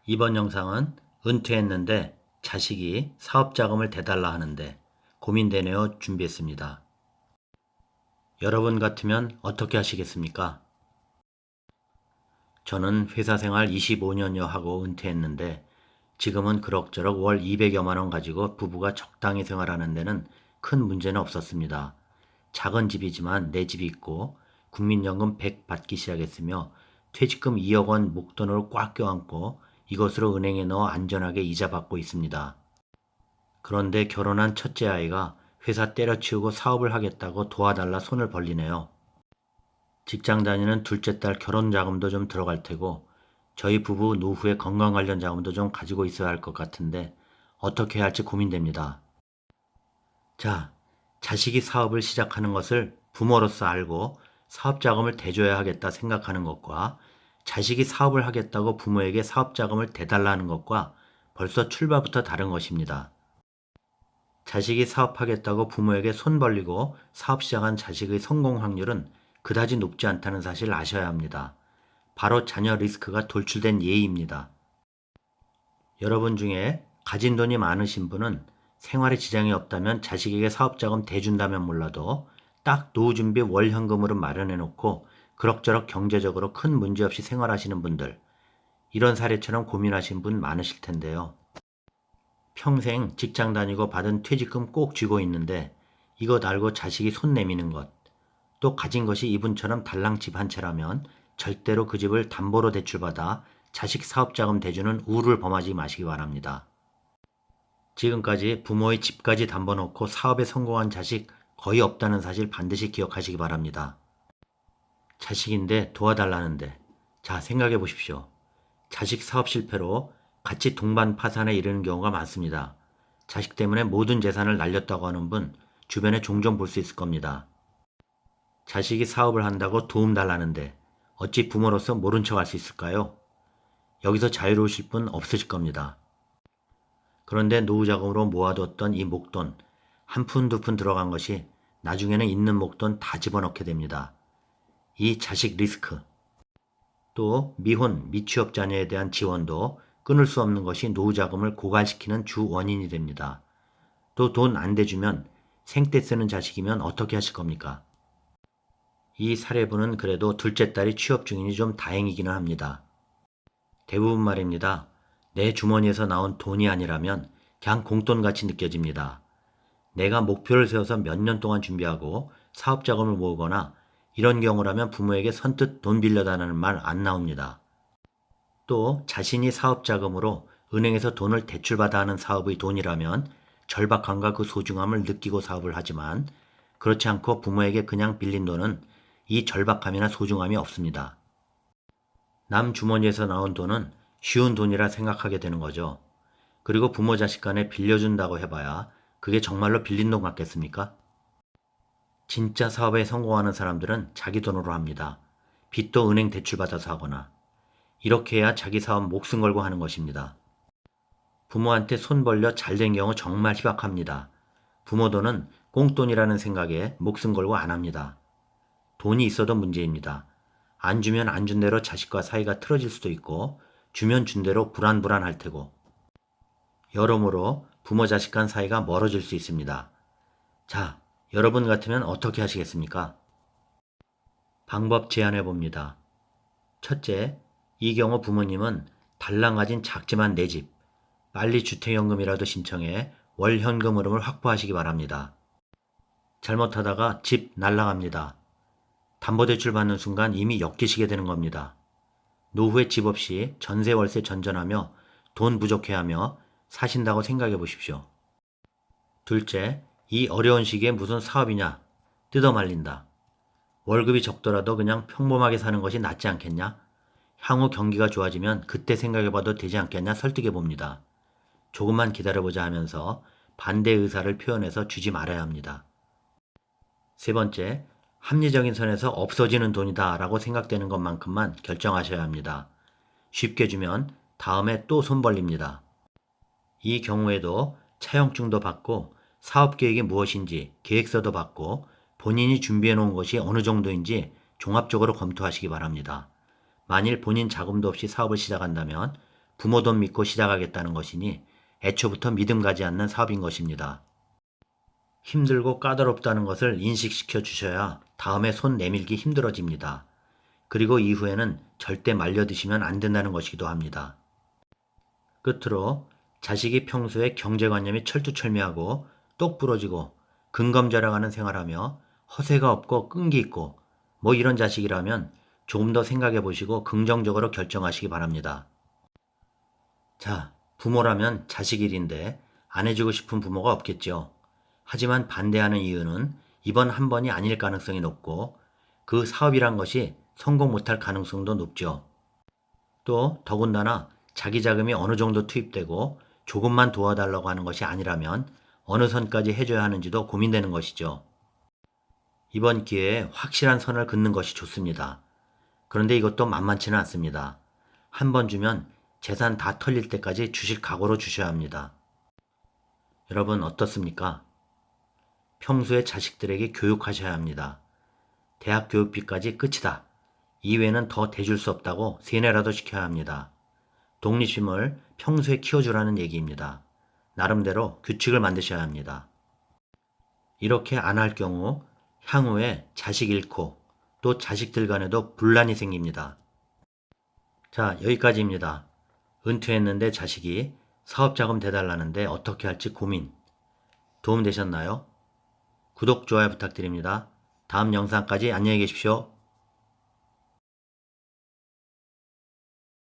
이번 영상은 은퇴했는데 자식이 사업자금을 대달라 하는데 고민되네요 준비했습니다. 여러분 같으면 어떻게 하시겠습니까? 저는 회사 생활 25년여 하고 은퇴했는데 지금은 그럭저럭 월 200여만 원 가지고 부부가 적당히 생활하는 데는 큰 문제는 없었습니다. 작은 집이지만 내 집이 있고 국민연금 100 받기 시작했으며 퇴직금 2억 원 목돈으로 꽉 껴안고 이것으로 은행에 넣어 안전하게 이자 받고 있습니다. 그런데 결혼한 첫째 아이가 회사 때려치우고 사업을 하겠다고 도와달라 손을 벌리네요. 직장 다니는 둘째 딸 결혼 자금도 좀 들어갈 테고 저희 부부 노후의 건강 관련 자금도 좀 가지고 있어야 할 것 같은데 어떻게 해야 할지 고민됩니다. 자, 자식이 사업을 시작하는 것을 부모로서 알고 사업 자금을 대줘야 하겠다 생각하는 것과 자식이 사업을 하겠다고 부모에게 사업 자금을 대달라는 것과 벌써 출발부터 다른 것입니다. 자식이 사업하겠다고 부모에게 손 벌리고 사업 시작한 자식의 성공 확률은 그다지 높지 않다는 사실을 아셔야 합니다. 바로 자녀 리스크가 돌출된 예입니다. 여러분 중에 가진 돈이 많으신 분은 생활에 지장이 없다면 자식에게 사업자금 대준다면 몰라도 딱 노후준비 월현금으로 마련해 놓고 그럭저럭 경제적으로 큰 문제 없이 생활하시는 분들, 이런 사례처럼 고민하신 분 많으실 텐데요. 평생 직장 다니고 받은 퇴직금 꼭 쥐고 있는데 이것 알고 자식이 손 내미는 것, 또 가진 것이 이분처럼 달랑 집 한 채라면 절대로 그 집을 담보로 대출받아 자식 사업자금 대주는 우를 범하지 마시기 바랍니다. 지금까지 부모의 집까지 담보 놓고 사업에 성공한 자식 거의 없다는 사실 반드시 기억하시기 바랍니다. 자식인데 도와달라는데, 자 생각해 보십시오. 자식 사업 실패로 같이 동반 파산에 이르는 경우가 많습니다. 자식 때문에 모든 재산을 날렸다고 하는 분 주변에 종종 볼 수 있을 겁니다. 자식이 사업을 한다고 도움 달라는데 어찌 부모로서 모른 척 할 수 있을까요? 여기서 자유로우실 분 없으실 겁니다. 그런데 노후자금으로 모아뒀던 이 목돈 한 푼 두 푼 들어간 것이 나중에는 있는 목돈 다 집어넣게 됩니다. 이 자식 리스크, 또 미혼, 미취업 자녀에 대한 지원도 끊을 수 없는 것이 노후자금을 고갈시키는 주 원인이 됩니다. 또 돈 안 대주면 생떼 쓰는 자식이면 어떻게 하실 겁니까? 이 사례분은 그래도 둘째 딸이 취업 중이니 좀 다행이기는 합니다. 대부분 말입니다. 내 주머니에서 나온 돈이 아니라면 그냥 공돈같이 느껴집니다. 내가 목표를 세워서 몇 년 동안 준비하고 사업 자금을 모으거나 이런 경우라면 부모에게 선뜻 돈 빌려달라는 말 안 나옵니다. 또 자신이 사업 자금으로 은행에서 돈을 대출받아 하는 사업의 돈이라면 절박함과 그 소중함을 느끼고 사업을 하지만 그렇지 않고 부모에게 그냥 빌린 돈은 이 절박함이나 소중함이 없습니다. 남 주머니에서 나온 돈은 쉬운 돈이라 생각하게 되는 거죠. 그리고 부모 자식 간에 빌려준다고 해봐야 그게 정말로 빌린 돈 같겠습니까? 진짜 사업에 성공하는 사람들은 자기 돈으로 합니다. 빚도 은행 대출받아서 하거나. 이렇게 해야 자기 사업 목숨 걸고 하는 것입니다. 부모한테 손 벌려 잘된 경우 정말 희박합니다. 부모 돈은 꽁돈이라는 생각에 목숨 걸고 안 합니다. 돈이 있어도 문제입니다. 안 주면 안 준 대로 자식과 사이가 틀어질 수도 있고 주면 준 대로 불안불안할 테고 여러모로 부모 자식 간 사이가 멀어질 수 있습니다. 자, 여러분 같으면 어떻게 하시겠습니까? 방법 제안해 봅니다. 첫째, 이 경우 부모님은 달랑 가진 작지만 내 집, 빨리 주택연금이라도 신청해 월 현금 흐름을 확보하시기 바랍니다. 잘못하다가 집 날라갑니다. 담보대출 받는 순간 이미 엮이시게 되는 겁니다. 노후에 집 없이 전세 월세 전전하며 돈 부족해하며 사신다고 생각해 보십시오. 둘째, 이 어려운 시기에 무슨 사업이냐 뜯어 말린다. 월급이 적더라도 그냥 평범하게 사는 것이 낫지 않겠냐? 향후 경기가 좋아지면 그때 생각해봐도 되지 않겠냐 설득해 봅니다. 조금만 기다려보자 하면서 반대 의사를 표현해서 주지 말아야 합니다. 세 번째, 합리적인 선에서 없어지는 돈이다 라고 생각되는 것만큼만 결정하셔야 합니다. 쉽게 주면 다음에 또 손 벌립니다. 이 경우에도 차용증도 받고 사업계획이 무엇인지 계획서도 받고 본인이 준비해 놓은 것이 어느 정도인지 종합적으로 검토하시기 바랍니다. 만일 본인 자금도 없이 사업을 시작한다면 부모 돈 믿고 시작하겠다는 것이니 애초부터 믿음 가지 않는 사업인 것입니다. 힘들고 까다롭다는 것을 인식시켜 주셔야 다음에 손 내밀기 힘들어집니다. 그리고 이후에는 절대 말려드시면 안 된다는 것이기도 합니다. 끝으로 자식이 평소에 경제관념이 철두철미하고 똑부러지고 근검절약하는 생활하며 허세가 없고 끈기 있고 뭐 이런 자식이라면 조금 더 생각해 보시고 긍정적으로 결정하시기 바랍니다. 자, 부모라면 자식 일인데 안 해주고 싶은 부모가 없겠죠. 하지만 반대하는 이유는 이번 한 번이 아닐 가능성이 높고 그 사업이란 것이 성공 못할 가능성도 높죠. 또 더군다나 자기 자금이 어느 정도 투입되고 조금만 도와달라고 하는 것이 아니라면 어느 선까지 해줘야 하는지도 고민되는 것이죠. 이번 기회에 확실한 선을 긋는 것이 좋습니다. 그런데 이것도 만만치는 않습니다. 한 번 주면 재산 다 털릴 때까지 주실 각오로 주셔야 합니다. 여러분 어떻습니까? 평소에 자식들에게 교육하셔야 합니다. 대학 교육비까지 끝이다. 이외에는 더 대줄 수 없다고 세뇌라도 시켜야 합니다. 독립심을 평소에 키워주라는 얘기입니다. 나름대로 규칙을 만드셔야 합니다. 이렇게 안 할 경우 향후에 자식 잃고 또 자식들 간에도 분란이 생깁니다. 자, 여기까지입니다. 은퇴했는데 자식이 사업자금 대달라는데 어떻게 할지 고민. 도움 되셨나요? 구독, 좋아요 부탁드립니다. 다음 영상까지 안녕히 계십시오.